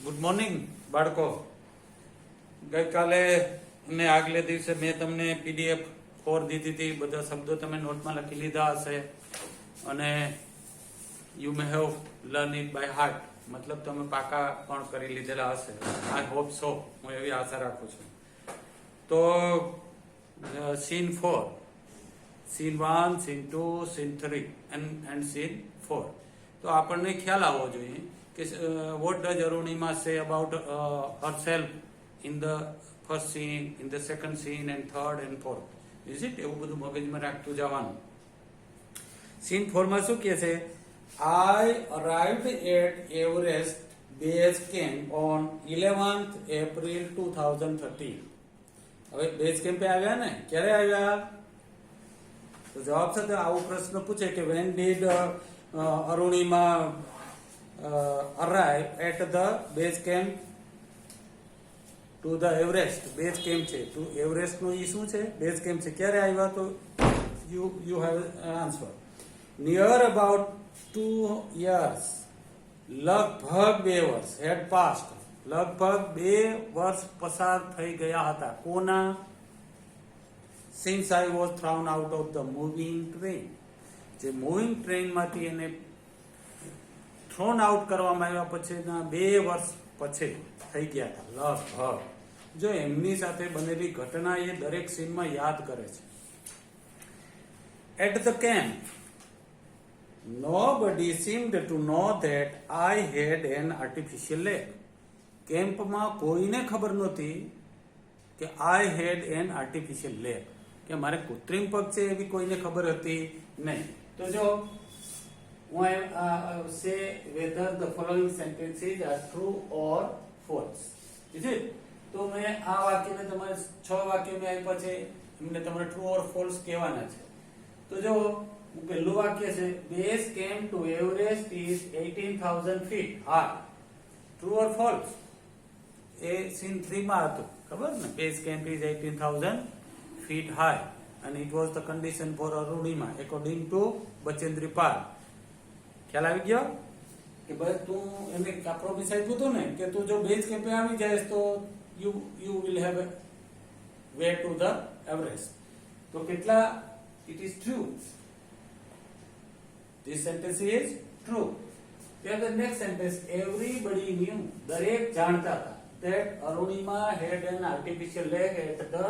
Good morning બાળકો. ગઈકાલે અને આગલે દિવસે મેં તમને પીડીએફ 4 દીધી હતી. બધા શબ્દો તમે નોટમાં લખી લીધા હશે અને you may have learn it by heart, મતલબ તમે પાકા પણ કરી લીધેલા હશે. આઈ હોપ સો, હું એવી આશા રાખું છું. તો scene 4, scene 1, scene 2, scene 3 and scene 4. તો આપણને ખ્યાલ આવવો જોઈએ કે what does Arunima say about herself in the first scene, in the second scene and third and fourth. Is it? એવું બધું મગજમાં રાખતું જવાનું. સીન 4 માં શું કહે છે? I arrived at Everest base camp on 11th April 2013. હવે બેઝ કેમ્પે આવ્યા ને, ક્યારે આવ્યા? તો જવાબ સાથે આવો પ્રશ્ન પૂછે કે when did Arunima arrive at the base camp to the Everest. Base camp છે to Everest નો ઈ શું છે? Base camp છે. ક્યારે આવ્યા? તો you have answer. Near about 2 years. લગભગ 2 વર્ષ had passed. લગભગ 2 વર્ષ પસાર થઈ ગયા હતા. કોના? Since I was thrown out of the moving train. જે મૂવિંગ ટ્રેનમાંથી એને થ્રોન આઉટ કરવામાં આવ્યા પછીના 2 વર્ષ પછી થઈ ગયા હતા લગભગ. જો એમની સાથે બનેલી ઘટના એ દરેક સીનમાં યાદ કરે છે. At the camp nobody seemed to know that I had an artificial leg. કેમ્પમાં કોઈને ખબર નહોતી કે I had an artificial leg, કે મારે કૃત્રિમ પગ છે એવી કોઈને ખબર હતી નહીં. તો જો I say whether the following sentences are true or false. Is it? તો મેં આ વાક્યને તમારે 6 વાક્ય મેં આપ્યા છે, એમને તમારે ટ્રુ ઓર ફોલ્સ કહેવાના છે. તો જો પહેલું વાક્ય છે base camp to Everest is 18,000 feet high. True or false? A scene 3 માં હતું, ખબર ને? base camp is 18,000 feet high and it was the condition for Arunima according to Bachendri Pal. ખ્યાલ આવી ગયો કે ભાઈ તું એને પ્રોમિસ આપ્યું હતું ને કે તું જો બેઝ કેમ્પે આવી જાય તો you will have way to the Everest. તો કેટલા? It is true. This sentence is true. then the next sentence, everybody knew, દરેક જાણતા હતા that Arunima had an artificial leg at the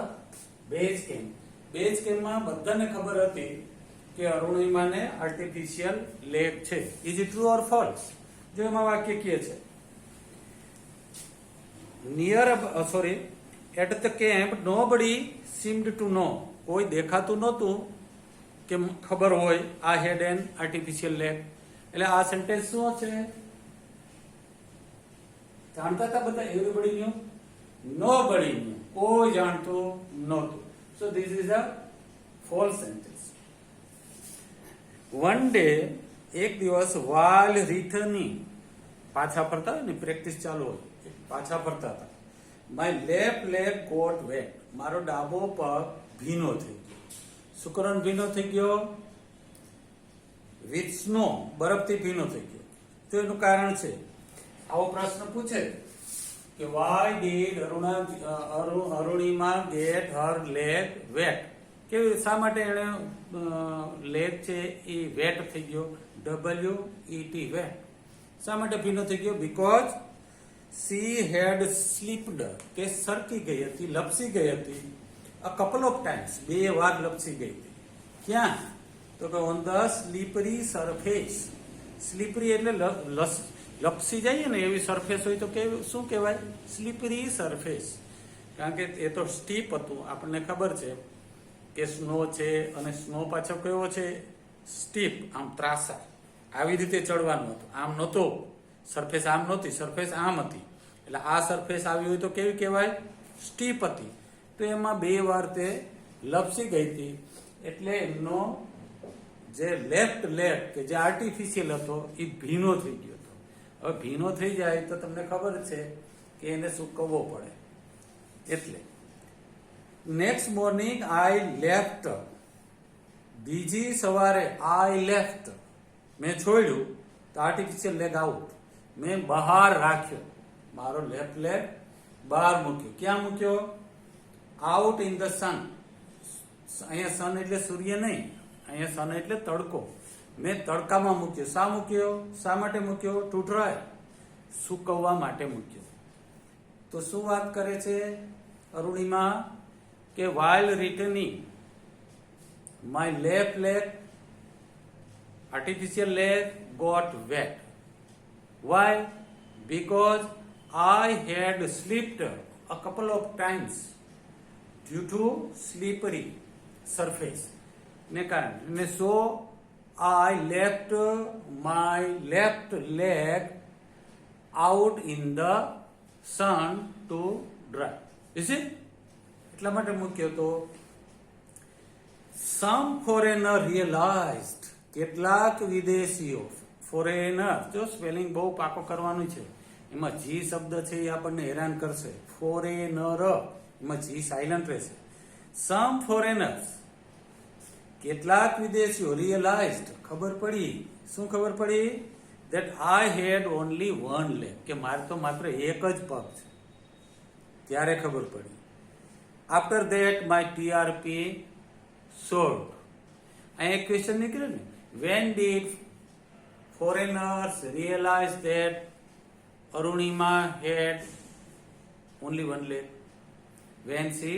base camp. Base કેમ્પમાં બધાને ખબર હતી કે અરુણિમાને આર્ટિફિશિયલ લેગ છે. Is it true or false? જો એમાં વાક્ય કહે છે at the camp nobody seemed to know. કોઈ દેખાતું નહોતું કે ખબર હોય આ હેડ એન આર્ટિફિશિયલ લેગ. એટલે આ સેન્ટેન્સ શું છે? જાણતા હતા બધા? એવરીબડી ન્યુ, નોબડી ન્યુ, કોઈ જાણતું નહોતું. So this is a false sentence. One day, એક દિવસ, while returning, પાછા ફરતા હોય ને, પ્રેક્ટિસ ચાલુ હોય, પાછા ફરતા હતા, my left leg got wet. મારો ડાબો પગ ભીનો થઈ ગયો. શું કરવાનો? ભીનો થઈ ગયો? વિથ સ્નો, બરફથી ભીનો થઈ ગયો. તો એનું કારણ છે, આવો પ્રશ્ન પૂછે કે why did Arunima get her leg wet. કે શા માટે એને લેગ છે એ વેટ થઈ ગયો? WET, wet. શા માટે ભીનો થઈ ગયો? બીકોઝ સી હેડ સ્લીપ્ડ, કે સરકી ગઈ હતી, લપસી ગઈ હતી. અ કપલ ઓફ ટાઈમ્સ, 2 વાર લપસી ગઈ હતી. ક્યાં? તો કે on the slippery surface. Slippery એટલે લપસી જઈએ ને એવી સરફેસ હોય તો શું કહેવાય? Slippery surface. કારણ કે એ તો સ્ટીપ હતું, આપણને ખબર છે કે સ્નો છે, અને સ્નો પાછો કેવો છે? સ્ટીપ, આમ ત્રાસા, આવી રીતે ચડવાનું હતું. આમ નહોતો સરફેસ, આમ નહોતી સરફેસ, આમ હતી. એટલે આ સરફેસ આવી હોય તો કેવી કહેવાય? સ્ટીપ હતી. તો એમાં 2 વાર તે લપસી ગઈ હતી. એટલે એમનો જે લેફ્ટ લેગ કે જે આર્ટિફિશિયલ હતો એ ભીનો થઈ ગયો હતો. હવે ભીનો થઈ જાય તો તમને ખબર છે કે એને સૂકવવો પડે. એટલે નેક્સ્ટ મોર્નિંગ આઈ લેફ્ટ. બીજી સવારે આઈ લેફ્ટ, મેં છોડ્યું તો આર્ટિફિશિયલ લેગ આઉટ, મેં બહાર રાખ્યો. મારો લેફ્ટ લેગ બહાર મૂક્યો. ક્યાં મૂક્યો? Out in the sun. અહીંયા સન એટલે સૂર્ય નહીં, અહીંયા સન એટલે તડકો. મેં તડકામાં મૂક્યો. શા મૂક્યો? શા માટે મૂક્યો? ટુ ડ્રાય, સુકવવા માટે મૂક્યો. તો શું વાત કરે છે અરુણિમા? કે while returning my left leg, artificial leg got wet. Why? Because I had slipped a couple of times due to slippery surface ને કારણે. So I left my left leg out in the sun to dry. Is it? એટલા માટે મૂક્યો તો some foreigner realized, કેટલાક વિદેશીઓ, foreigner, જો spelling બહુ પાકો કરવાનું છે, એમાં જી શબ્દ છે એ આપણને હેરાન કરશે. ફોરેનર, એમાં જી સાયલન્ટ રહેશે. some foreigners, કેટલાક વિદેશીઓ, realized, ખબર પડી. શું ખબર પડી? that I had only one leg, કે મારે તો માત્ર એક જ પગ છે. ત્યારે ખબર પડી. After that my TRP soared. અહીં એક ક્વેશ્ચન નીકળ્યો ને, when did foreigners realize that Arunima had only one leg? When she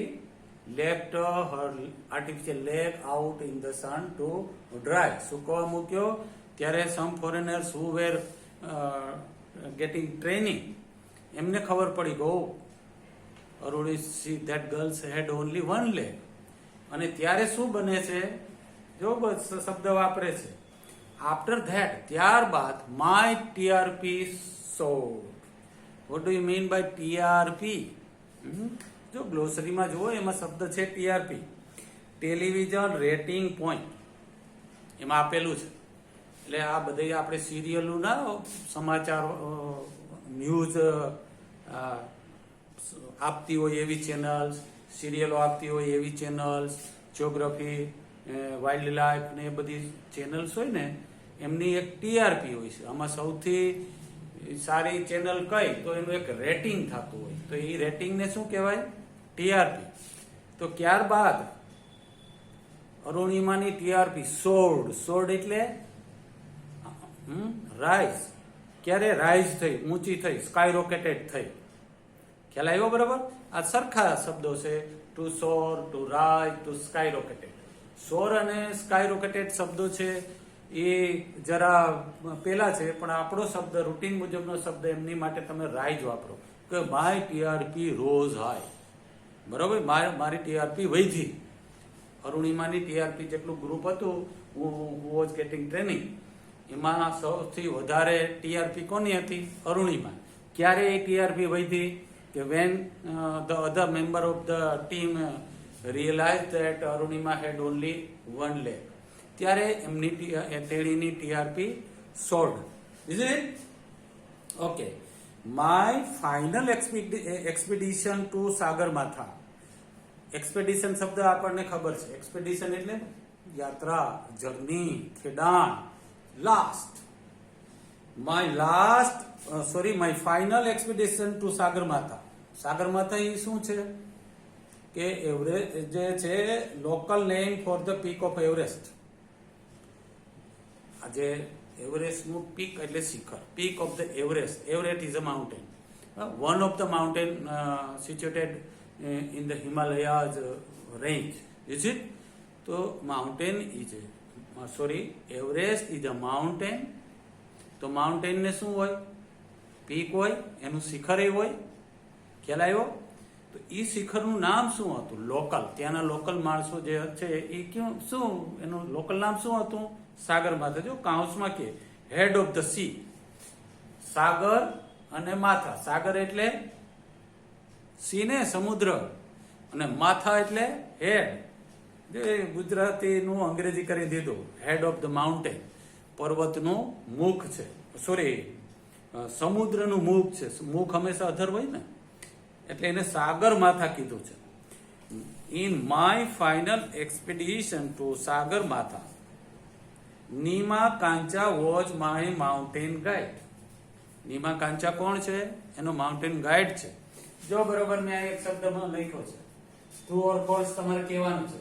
left her artificial leg out in the sun to dry. સુકવા મૂક્યો ત્યારે some foreigners who were getting training, એમને ખબર પડી go Aruni, see that girls had only one leg. અને ત્યારે શું બને છે? જો શબ્દ વાપરે છે. After that, ત્યારબાદ my TRP soared. What do you mean by TRP? જો ગ્લોસરીમાં જુઓ એમાં શબ્દ છે TRP, ટેલિવિઝન રેટિંગ પોઈન્ટ, એમાં આપેલું છે. એટલે આ બધી આપણે સિરિયલો ના સમાચાર ન્યૂઝ આપતી હોય એવી ચેનલ્સ, સિરિયલો આપતી હોય એવી ચેનલ્સ, જ્યોગ્રાફી, વાઇલ્ડ લાઈફ ને એ બધી ચેનલ્સ હોય ને, એમની એક ટીઆરપી હોય છે. આમાં સૌથી સારી ચેનલ કઈ? તો એનું એક રેટિંગ થતું હોય. તો એ રેટિંગને શું કહેવાય? ટીઆરપી. તો ત્યારબાદ અરુણિમાની ટીઆરપી સોર્ડ. સોર્ડ એટલે રાઇઝ. ક્યારે રાઇઝ થઈ? ઊંચી થઈ, સ્કાય રોકેટેડ થઈ. ખ્યાલ આવ્યો? બરાબર. આ સરખા શબ્દો છે. ટુ સોર, ટુ રાઇઝ, ટુ સ્કાય રોકેટેડ. સોર અને સ્કાય રોકેટેડ શબ્દો છે એ જરા પેલા છે, પણ આપણો શબ્દ રૂટીન મુજબનો શબ્દ એમની માટે તમે રાઇઝ વાપરો કે માય ટીઆરપી રોઝ હાઈ. બરાબર, મારી ટીઆરપી વધી. અરુણિમાની ટીઆરપી જેટલું ગ્રુપ હતું, હું વોઝ ગેટિંગ ટ્રેનિંગ, એમાં સૌથી વધારે ટીઆરપી કોની હતી? અરુણિમા. ક્યારે એ ટીઆરપી વધી? કે when the other member of the team realized that Arunima had only one leg. ત્યારે એમની તેણીની TRP soared. Is it? Okay. My final expedition to Sagarmatha. Expedition શબ્દ આપણને ખબર છે. એક્સપેડિશન એટલે યાત્રા, જર્ની, ખેડાણ. Last. my final expedition to Sagarmatha. Sagarmatha એ શું છે? કે એવરેસ્ટ જે છે local name for the peak of Everest. આજે એવરેસ્ટનું પીક એટલે શિખર. Peak of the Everest. Everest is a mountain. One of the mountain situated in the Himalayas range. Is it? તો mountain is Everest is a mountain. તો mountain ને શું હોય? Peak હોય, એનું શિખર એ હોય. ખ્યાલ આવ્યો? તો એ શિખરનું નામ શું હતું? લોકલ. ત્યાંના લોકલ માણસો જે છે એ શું એનું લોકલ નામ શું હતું? સાગરમાથા. જો કાઉન્સમાં કે હેડ ઓફ ધ સી. સાગર અને માથા. સાગર એટલે સી ને સમુદ્ર, અને માથા એટલે હેડ. ગુજરાતીનું અંગ્રેજી કરી દીધું. Head of the mountain. પર્વતનું મુખ છે, સોરી સમુદ્રનું મુખ છે. મુખ હંમેશા અધર હોય ને, એટલે એને સાગર માથા કીધું છે. In my final expedition to Sagarmatha, Nima Kancha was my mountain guide. Nima Kancha કોણ છે? એનો માઉન્ટેન ગાઈડ છે. જો બરોબર મેં આ એક શબ્દમાં લખ્યો છે. ટ્રુ ઓર ફોલ્સ તમારે કહેવાનું છે.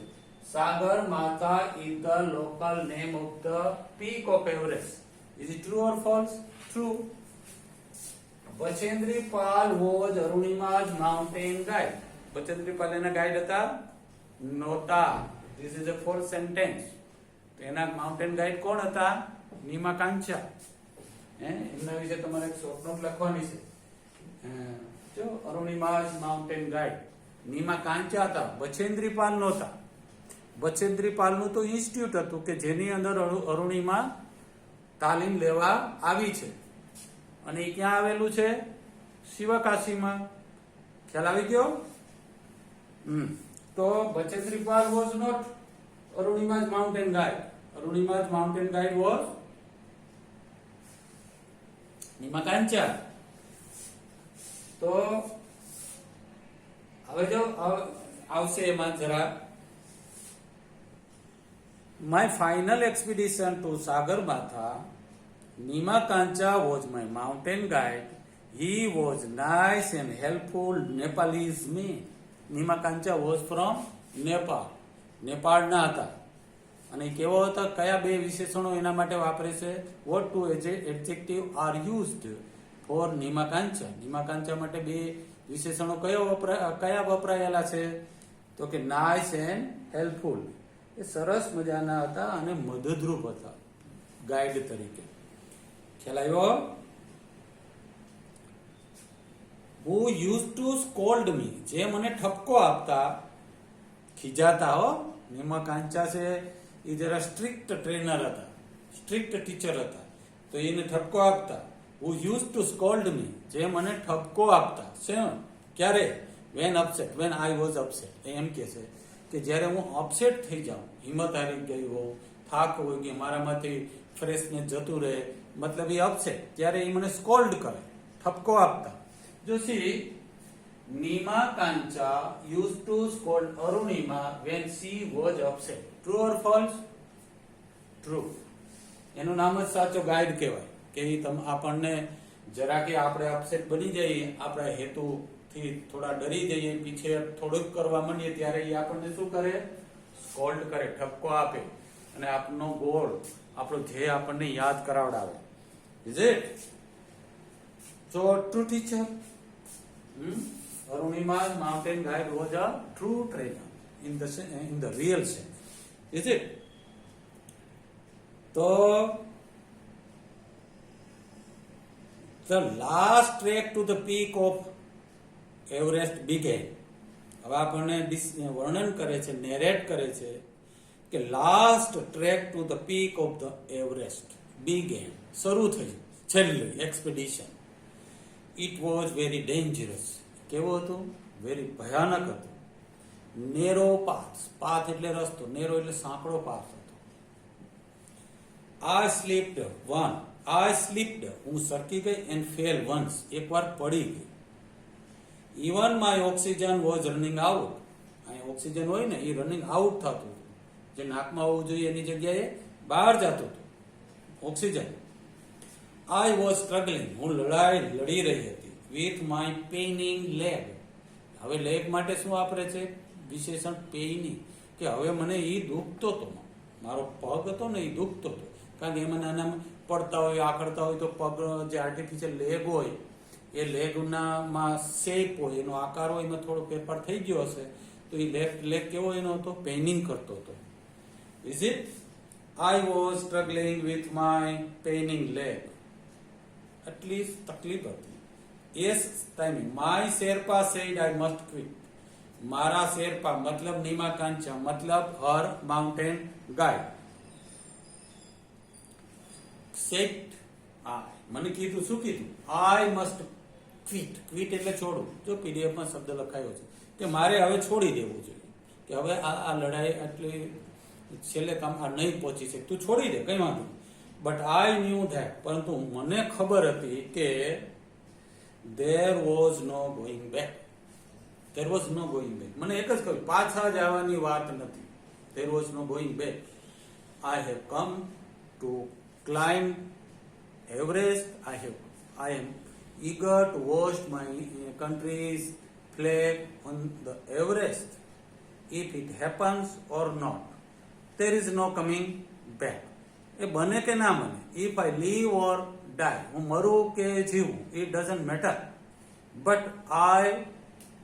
Sagarmatha is the local name of the peak of Everest. Is it true or false? True. Bachendri Pal was Arunima's mountain guide. Bachendri Pal એના ગાઈડ હતા? નહોતા. This is a false sentence. તો એના માઉન્ટેન ગાઈડ કોણ હતા? નીમા કાંચા. એમના વિશે તમારે એક શોર્ટ નોટ લખવાની છે. જો અરુણિમા's માઉન્ટેન ગાઈડ નીમા કાંચા હતા, બચેન્દ્રી પાલ નહોતા. બચેન્દ્રી પાલનું તો ઇન્સ્ટિટ્યૂટ હતું કે જેની અંદર અરુણિમા તાલીમ લેવા આવી છે. અને એ ક્યાં આવેલું છે? શિવકાશીમાં. ખ્યાલ આવી ગયો? તો Bachendri Pal was not Arunima's mountain guide. Arunima's mountain guide was Nima Kancha. તો હવે જો આવશે એમાં જરા. My final expedition to Sagarmatha, Nima Kancha was my mountain guide. He was nice and helpful Nepalese man. Nima Kancha was from Nepal. નેપાળના હતા. અને કેવો હતા? કયા બે વિશેષણો એના માટે વાપરે છે? What two adjective are used for Nima કાંચા? Nima કાંચા માટે બે વિશેષણો કયા વપરાયેલા છે? તો કે નાઇસ એન્ડ હેલ્પફુલ. એ સરસ મજાના હતા અને મદદરૂપ હતા ગાઈડ તરીકે. ખ્યાલ આવ્યો? Who used to scold me? જે મને ઠપકો આપતા, ખીજાતા. હો, નીમા કાંચા છે એ જરા સ્ટ્રિક્ટ ટ્રેનર હતા, સ્ટ્રિક્ટ ટીચર હતા, તો એને ઠપકો આપતા. Who used to scold me? જે મને ઠપકો આપતા. ક્યારે? When upset, when I was upset. એમ કે છે કે જ્યારે હું અપસેટ થઈ જાઉં, હિંમત હારી ગઈ હોઉં, થાક હોય કે મારામાંથી ફ્રેશનેસ જતું રહે, મતલબ એ અપસેટ, ત્યારે એ મને સ્કોલ્ડ કરે, ઠપકો આપતા. જો see Nima Kancha used to scold Arunima when she was upset. True or false? True. એનું નામ જ સાચો ગાઈડ કહેવાય કે એ આપણને જરા કે આપણે અપસેટ બની જઈએ, આપણા હેતુથી થોડા ડરી જઈએ, પીછે થોડુંક કરવા માંડીએ, ત્યારે એ આપણને શું કરે? સ્કોલ્ડ કરે, ઠપકો આપે અને આપનો ગોળ, આપણો ધ્યેય આપણને યાદ કરાવડાવે. Is it? So true teacher. Arunima's mountain guide was a true trainer in the real sense. Is it? So the last trek to the peak of Everest began. હવે આપણને વર્ણન કરે છે, નેરેટ કરે છે કે last trek to the peak of the Everest began. શરૂ થઈ, છેલ્લી expedition. It was very dangerous. કેવું હતું? વેરી ભયાનક હતું. નેરો પાથ, પાથ એટલે રસ્તો, નેરો એટલે સાંકડો પાથ હતો. I slipped, હું સરકી ગઈ, and fell once, એકવાર પડી ગઈ. Even my oxygen was running out. અહીં ઓક્સિજન હોય ને, એ રનિંગ આઉટ થતું હતું. જે નાકમાં હોવું જોઈએ એની જગ્યાએ બહાર જતું હતું ઓક્સિજન. I was struggling, હું લડી રહી હતી. With my paining leg. હવે લેગ માટે શું વાપરે છે? વિશેષણ paining, કે હવે મને એ દુખતો હતો, મારો પગ હતો ને એ દુખતો હતો. કારણ કે એમાં નાના પડતા હોય, આકડતા હોય તો પગ જે આર્ટિફિશિયલ લેગ હોય એ લેગમાં શેપ હોય, એનો આકાર હોય, એમાં થોડો ફેરફાર થઈ ગયો હશે, તો એ લેગ કેવો એનો હતો? પેઇનિંગ કરતો હતો. Is it? I was struggling with my paining leg. આટલી તકલીફ હતી. Yes, timing. My Sherpa said I must quit. મારા શેરપા મતલબ નીમા કાંચા, મતલબ her mountain guide. Said મને કીધું, શું કીધું? I must quit. Quit એટલે છોડવું. જો PDF માં શબ્દ લખાયો છે કે મારે હવે છોડી દેવું જોઈએ, કે હવે આ લડાઈ આટલી છેલ્લે કામ આ નહીં પહોંચી શકે, તું છોડી દે, કઈ વાંધો. બટ આઈ ન્યુ ધેટ, પરંતુ મને ખબર હતી કે there was no going back. There was no going back. મને એક જ કહ્યું, પાછા જવાની વાત નથી. There was no going back. I have come to climb Everest. I have I am eager to hoist my country's flag on the Everest. If it happens or not, there is no coming back. એ બને કે ના બને, if I live or die, હું મરું કે જીવું, it doesn't matter, but I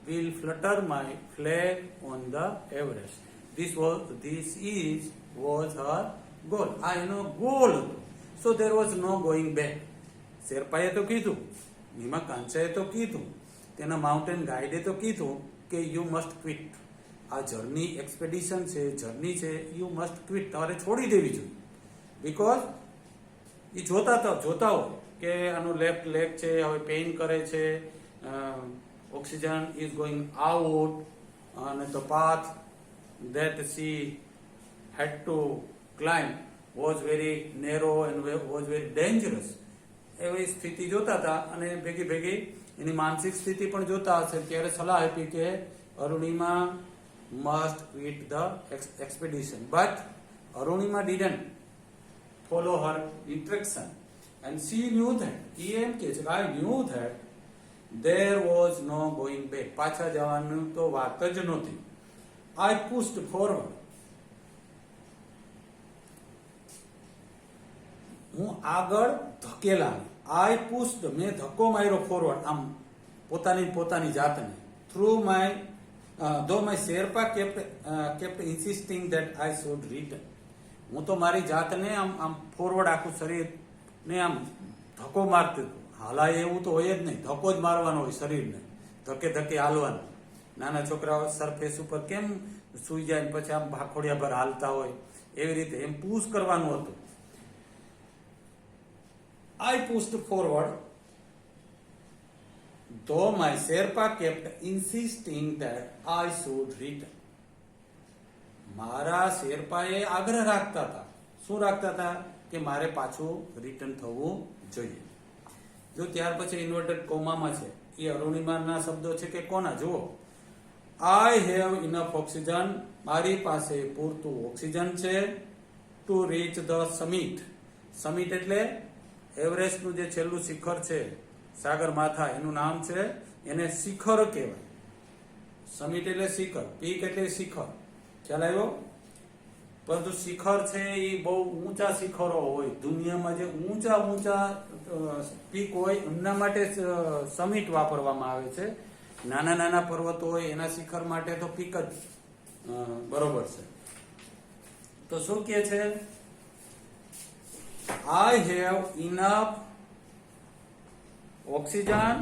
will flutter my flag on the Everest. This was her goal. આ એનો goal હતો. So there was no going back. શેરપાએ તો કીધું, નીમા કાંચાએ તો કીધું, તેના માઉન્ટેન ગાઈડે તો કીધું કે યુ મસ્ટ ક્વિટ. આ જર્ની એક્સપેડિશન છે, જર્ની છે, યુ મસ્ટ ક્વિટ, તમારે છોડી દેવી જોઈએ. બીકોઝ એ જોતા હોય કે આનું લેફ્ટ લેગ છે, હવે પેઇન કરે છે, ઓક્સિજન ઇઝ ગોઈંગ આઉટ, અને the path that she had to climb was very narrow and was very dangerous. એવી સ્થિતિ જોતા હતા અને ભેગી ભેગી એની માનસિક સ્થિતિ પણ જોતા હશે. ત્યારે સલાહ આપી કે Arunima must quit the expedition. But Arunima didn't follow her instruction, and she knew that, I knew that there was no going back. પાછા જવાનું તો વાત જ નહોતી. I pushed forward. હું આગળ ધકેલા. I pushed, મેં ધક્કો માર્યો forward, આમ પોતાની જાતને. Through my though my Sherpa kept insisting that I should return. હું તો મારી જાતને આમ ફોરવર્ડ આખું શરીરને આમ ધક્કો મારતું હતું. હાલાય એવું તો હોય જ નહીં, ધક્કો જ મારવાનો હોય શરીરને, ધકે હાલવાનું. નાના છોકરાઓ સરફેસ ઉપર કેમ સૂઈ જાય પછી આમ ભાખોડિયા ભર હાલતા હોય, એવી રીતે એમ પુશ કરવાનું હતું. I pushed forward, though my Sherpa kept insisting that I should return. મારા શેરપાએ આગ્રહ રાખતા હતા. શું રાખતા હતા? કે મારે પાછું રિટર્ન થવું જોઈએ. જો ત્યાર પછી ઇન્વર્ટેડ કોમામાં છે, એ અરુણિમાના શબ્દો છે કે કોના? જુઓ, I have enough oxygen, મારી પાસે પૂરતું ઓક્સિજન છે, to reach the summit. Summit એટલે એવરેસ્ટનું જે છેલ્લું શિખર છે, સાગર માથા, એનું નામ છે, એને શિખર કહેવાય. સમિટ એટલે શિખર, પીક એટલે શિખર, ખ્યાલ આવ્યો? પરંતુ શિખર છે એ બહુ ઊંચા શિખરો હોય, દુનિયામાં જે ઊંચા પીક હોય એમના માટે સમિટ વાપરવામાં આવે છે. નાના પર્વતો હોય એના શિખર માટે તો પીક જ બરોબર છે. તો શું કે છે? I have enough oxygen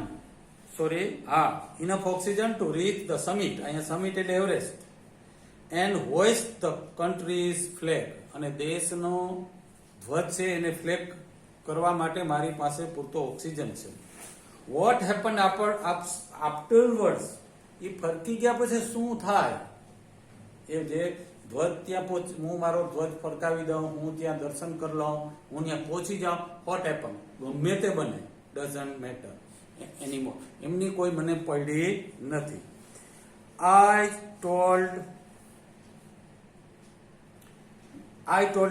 to reach the summit. અહીંયા summit એટલે Everest. And hoist the country's flag. અને દેશનો ધ્વજ છે એને ફ્લેગ કરવા માટે મારી પાસે પૂરતો ઓક્સિજન છે. What happened afterwards? એ ફરકી ગયા પછી શું થાય? એ જે ધ્વજ ત્યાં હું મારો ધ્વજ ફરકાવી દઉં, હું ત્યાં દર્શન કરી લઉં, હું ત્યાં પહોંચી જાઉં, what happened? ગમે તે બને, doesn't matter anymore. એમની કોઈ મને પડી નથી. I told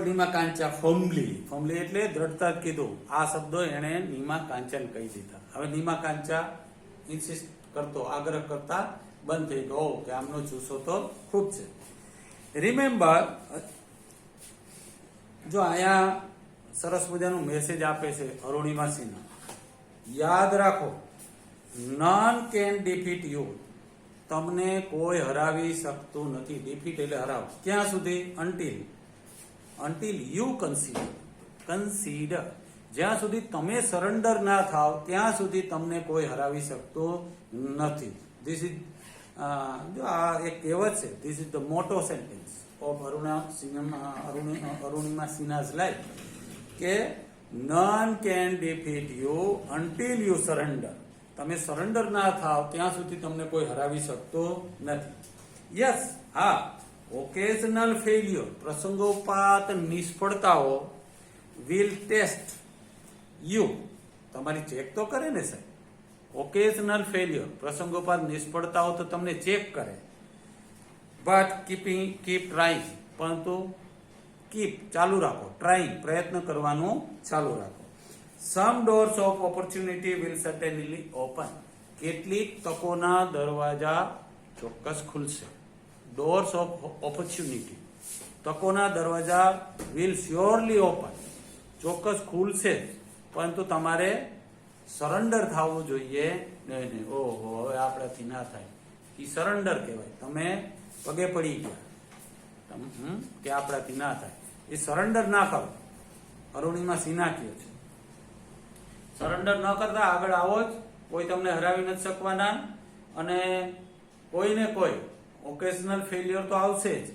નીમા કાંચા firmly એટલે દ્રઢતા કીધું. આ શબ્દો એને નીમા કાંચાને કહી દીધા. હવે નીમા કાંચા ઇન્સિસ્ટ કરતો, આગ્રહ કરતા બંધ થઈ ગયો કે આમનો જુસ્સો તો ખૂબ છે. રિમેમ્બર, જો અહીંયા સરસ મજાનું મેસેજ આપે છે અરુણિમા સિન્હા. યાદ રાખો, નન કેન ડિફીટ યુ. તમને કોઈ હરાવી શકતું નથી. ડિફીટ એટલે હરાવ. ક્યાં સુધી? until you consider. જ્યાં સુધી તમે સરેન્ડર ના થાવ ત્યાં સુધી તમને કોઈ હરાવી શકતું નથી. ધીસ ઇઝ જો આ એક કહેવત છે. ધીસ ઇઝ ધ મોટો સેન્ટેન્સ ઓફ અરુણિમા સિન્હા's લાઈફ કે none can defeat you until you surrender. તમે સરેન્ડર ના થાવ ત્યાં સુધી તમને કોઈ હરાવી શકતો નથી. યસ, હા, ઓકેઝનલ ફેલ્યોર, પ્રસંગોપાત નિષ્ફળતાઓ, વિલ ટેસ્ટ યુ, તમારી ચેક તો કરે ને સાહેબ. ઓકેઝનલ ફેલ્યોર, પ્રસંગોપાત નિષ્ફળતાઓ તો તમને ચેક કરે. બટ કીપ ટ્રાઇંગ, પરંતુ કીપ ચાલુ રાખો, ટ્રાઇંગ પ્રયત્ન કરવાનું ચાલુ રાખો. Some doors of opportunity will certainly open. કેટલીક તકોના દરવાજા ચોક્કસ ખુલશે. ડોર્સ ઓફ ઓપોર્ચ્યુનિટી, તકોના દરવાજા વિલ શ્યોરલી ઓપન, ચોક્કસ ખુલશે, પરંતુ તમારે સરેન્ડર થવું જોઈએ નહીં. ઓહો, હવે આપણાથી ના થાય, એ સરેન્ડર કહેવાય. તમે પગે પડી ગયા કે આપણાથી ના થાય, એ સરેન્ડર ના કરો. અરુણિમા સિન્હા કહે છે સરેન્ડર ન કરતા આગળ આવો જ. કોઈ તમને હરાવી નથી શકવાના, અને કોઈને કોઈ ઓકેશનલ ફેલિયર તો આવશે જ,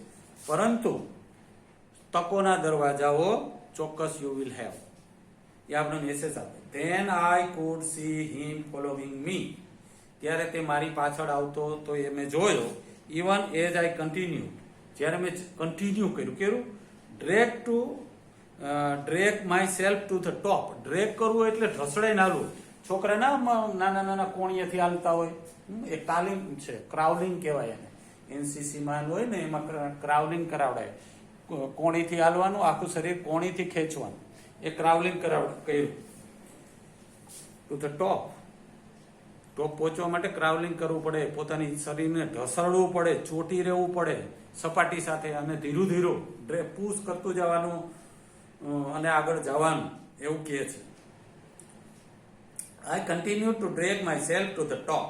પરંતુ તકોના દરવાજાઓ ચોક્કસ યુ વિલ હેવ. એ આપણો મેસેજ આપે. Then I could see him following me. ત્યારે તે મારી પાછળ આવતો તો એ મેં જોયો. ઇવન એઝ આઈ કન્ટિન્યુ, જ્યારે મેં કન્ટિન્યુ કર્યું drag my self to the top. Drag કરવું એટલે ઢસડાઈને હાલવું. છોકરા નાના નાના કોણીએથી હાલતા હોય, એક તાલીમ છે, ક્રાઉલિંગ કહેવાય એને. એનસીસી માં હોય ને, એમાં ક્રાઉલિંગ કરાવડાય. કોણીથી હાલવાનું, આખું શરીર કોણીથી ખેંચવાનું, એ ક્રાઉલિંગ કર્યું. ટુ ધ ટોપ પહોંચવા માટે ક્રાઉલિંગ કરવું પડે, પોતાની શરીરને ઢસડવું પડે, ચોટી રહેવું પડે સપાટી સાથે, અને ધીરું ધીરું પુશ કરતું જવાનું અને આગળ જવાનું, એવું કહે છે. I continue to drag myself to the top.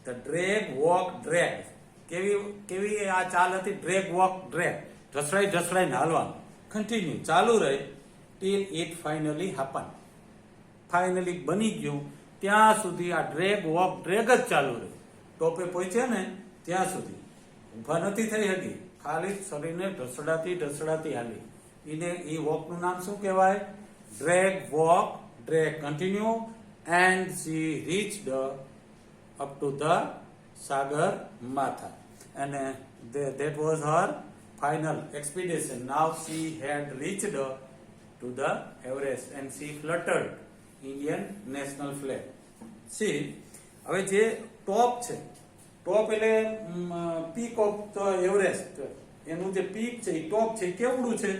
The drag, walk, drag. કેવી આ ચાલ હતી? drag, walk, drag. ઢસડાઈને હાલવાનું. કન્ટિન્યુ, ચાલુ રહે till it finally happened. Finally બની ગયું ત્યાં સુધી આ ડ્રેગ વોક ડ્રેગ જ ચાલુ રહે. ટોપે પહોંચ્યા ને ત્યાં સુધી ઊભા નથી થઈ શકી, ખાલી શરીરને ઢસડાતી હાલી. એ વોકનું નામ શું કહેવાય? Drag walk drag. Continue and she reached up to the Sagar Matha, and that was her final expedition. Now she had reached to the Everest and she fluttered Indian national flag. See, હવે જે ટોપ છે, ટોપ એટલે peak of the Everest, એનું જે peak છે એ ટોપ છે, કેવડું છે?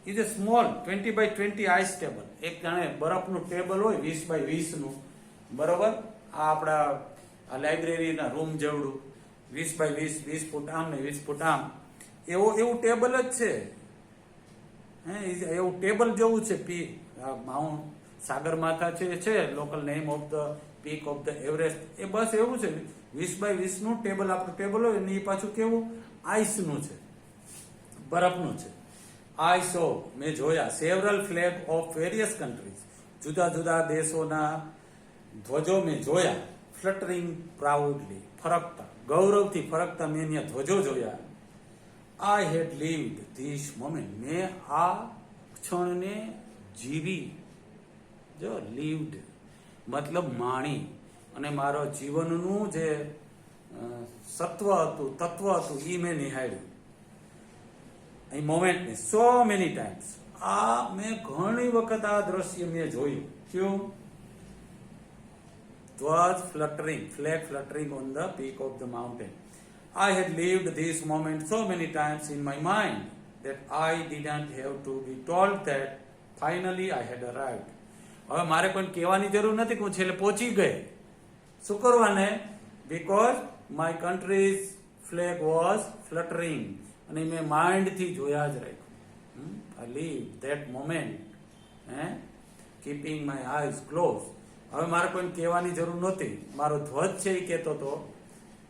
Is a small 20x20 ice table. એક જાણે બરફનું ટેબલ હોય 20x20 નું, બરોબર? આ આપણા લાઇબ્રેરીના રૂમ જેવડું 20x20, 20 ફૂટ આમ ને 20 ફૂટ આમ, એવું ટેબલ જ છે. એવું ટેબલ જેવું છે પીક. માઉન્ટ સાગરમાથા છે local name of the peak of the Everest. એ બસ એવું છે, 20x20 નું ટેબલ આપણું ટેબલ હોય ને, એ પાછું કેવું? આઈસનું છે, બરફનું છે. I saw, મેં જોયા, several flag of various countries, જુદા જુદા દેશોના ધ્વજો મેં જોયા. ફ્લટરિંગ પ્રાઉડલી, ફરકતા, ગૌરવથી ફરકતા મેં અહીંયા ધ્વજો જોયા. I had lived this moment, મેં આ ક્ષણને જીવી. જો lived મતલબ માણી, અને મારો જીવનનું જે સત્વ હતું, તત્વ હતું, એ મેં નિહાળ્યું. એ મોમેન્ટને સો મેની ટાઈમ્સ. આ મેં ઘણી વખત આ દ્રશ્ય મેં જોયું. ક્યું? was fluttering, flag fluttering on the peak of the mountain. I had lived this moment so many times in my mind that I didn't have to be told that finally I had arrived. હવે મારે કોઈ કહેવાની જરૂર નથી કે હું છેલ્લે પહોંચી ગઈ. શું કરવાને? because my country's flag was fluttering. અને મેં માઇન્ડથી જોયા જ રાખ્યું. I live that moment, keeping my eyes closed. હવે મારે કોઈને કહેવાની જરૂર નહોતી. મારો ધ્વજ છે એ કહેતો હતો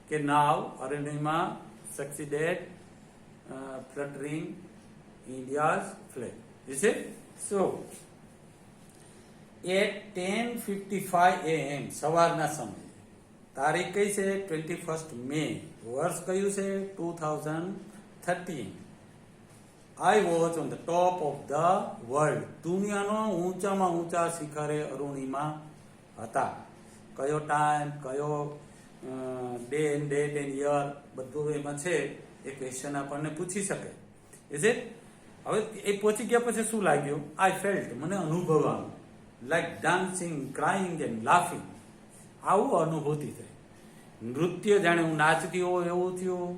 કે now Arunima succeeded fluttering India's flag. Is it? So, at 10:55 AM, સવારના સમયે, તારીખ કઈ છે? 21 મે. વર્ષ કયું છે? 2013. I was on the top of the world. દુનિયાનો ઊંચામાં ઊંચા શિખરે અરુણિમા હતા. કયો ટાઈમ, કયો day and date and year, બધું એમાં છે. એ ક્વેશ્ચન આપણને પૂછી શકે. Is it? હવે એ પહોંચી ગયા પછી શું લાગ્યું? આઈ ફેલ્ટ, મને અનુભવવાનું, like dancing, crying and laughing. આવું અનુભૂતિ થઈ. નૃત્ય જાણે હું નાચતી હોઉં એવું થયું,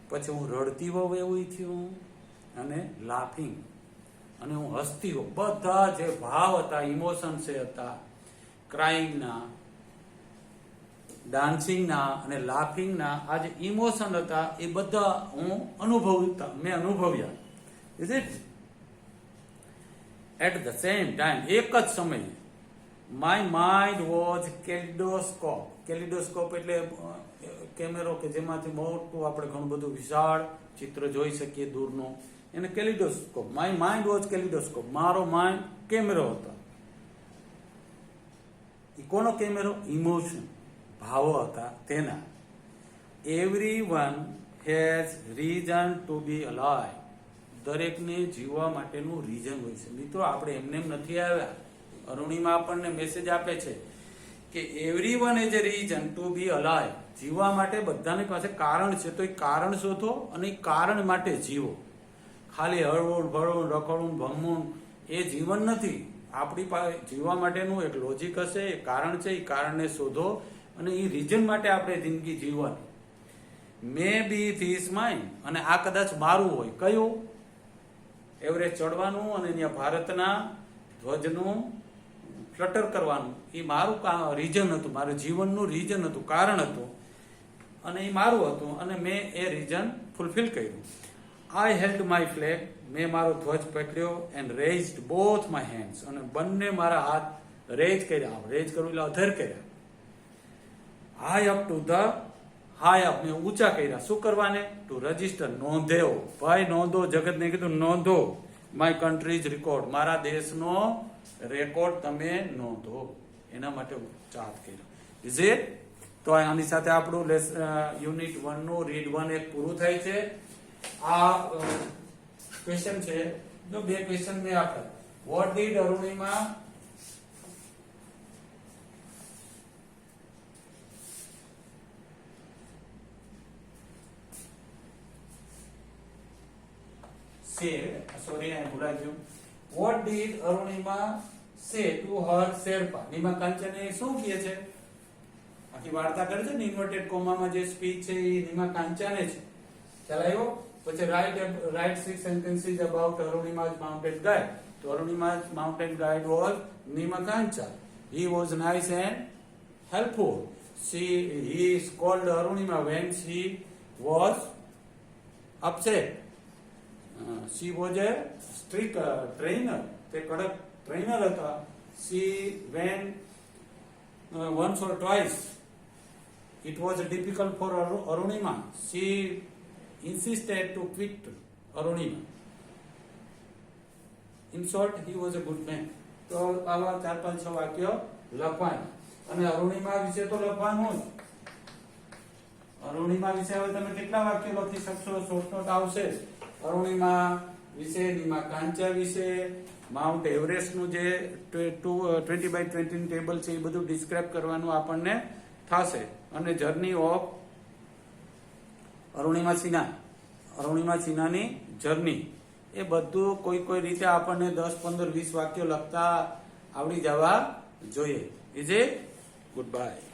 પછી હું રડતી હોઉં એવું થયું, અને લાફિંગ અને હું હસતી હોઉં. બધા જે ભાવ હતા, ઇમોશન્સ હતા, ક્રાઇંગના, ડાન્સિંગના અને લાફિંગના આ જે ઇમોશન હતા એ બધા મેં અનુભવ્યા. Is it? At the same time, એક જ સમયે, my mind was kaleidoscope. Kaleidoscope એટલે કેમેરો કે જેમાંથી મોટું આપણે ઘણું બધું વિશાળ ચિત્ર જોઈ શકીએ દૂરનું, એને kaleidoscope. My mind was kaleidoscope. મારો માઇન્ડ કેમેરો હતો. એ કોનો કેમેરો? ઇમોશન, ભાવો હતા તેના. Everyone has reason to be alive. દરેકને જીવવા માટેનું રીઝન હોય છે. મિત્રો, આપણે એમને એમ નથી આવ્યા. અરુણિમા આપણને મેસેજ આપે છે કે everyone as a reason to be alive. જીવવા માટે બધાની પાસે કારણ છે, તો એ કારણ શોધો અને એ કારણ માટે જીવો. ખાલી હળવું ભળવું, રખડવું, ભમવું એ જીવન નથી. આપણી પાસે જીવવા માટેનું એક લોજિક હશે, એ કારણ છે. એ કારણને શોધો અને એ રીઝન માટે આપણે જિંદગી જીવવાની. મે બી ધીસ માઇન. અને આ કદાચ મારું હોય. કયું? એવરેસ્ટ ચડવાનું અને ત્યાં ભારતના ધ્વજનું ફ્લટર કરવાનું. એ મારું રીઝન હતું, મારું જીવનનું રીઝન હતું, કારણ હતું, અને એ મારું હતું અને મેં એ રીઝન ફૂલફિલ કર્યું. આઈ હેલ્ડ માય ફ્લેગ. મેં મારો ધ્વજ પકડ્યો. And raised both my hands. અને બંને મારા હાથ રેજ કર્યા. રેજ કરવું એટલે અધર કર્યા. High up to the high up. મેં ઊંચા કર્યા. શું કરવાને? To register. નોંધેવો. ભાઈ નોંધો. જગતને કીધું નોંધો. My country's record. મારા દેશનો રેકોર્ડ તમે નોંધો. એના માટે ચાર્જ કર્યો. Is it? તો આની સાથે આપણું યુનિટ 1 નું રીડ 1 એક પૂરું થાય છે. આ ક્વેશ્ચન છે. જો બે ક્વેશ્ચન મેં આપ્યા. વોટ ડીડ અરુણિમા ભૂલાઈ ગયું. વોટ ડીડ અરુણિમા સે ટુ હર શેરપા. નિમા કાંચને શું કહે છે? આખી વાર્તા કરે છે ને, ઇન્વર્ટેડ કોમામાં જે સ્પીચ છે એ નિમા કાંચાને છે. ખ્યાલ આવ્યો? પછી right 6 sentences about Arunima's mountain guide. તો Arunima's mountain guide was Nima Kancha. He was nice and helpful. He scolded Arunima when she was upset. She was a strict trainer. તે કડક trainer હતા. She went once or twice. It was difficult for Arunima. She insisted to quit Arunima. In short, he was a good man. તો આવા 4-5-6 વાક્યો લખવાના. અને અરુણિમા વિશે તો લખવાનું જ. અરુણિમા વિશે હવે તમે કેટલા વાક્યો લખી શકશો? શોર્ટ નોટ આવશે. અરુણિમા વિશે, નિમા કાંચા વિશે, માઉન્ટ એવરેસ્ટ નું જે 20x20 ટેબલ છે એ બધું ડિસ્ક્રાઇબ કરવાનું આપણને થશે. અને જર્ની ઓફ અરુણિમા સિન્હાની જર્ની, એ બધું કોઈ રીતે આપણને 10-15-20 વાક્યો લખતા આવડી જવા જોઈએ. Is it? Good bye.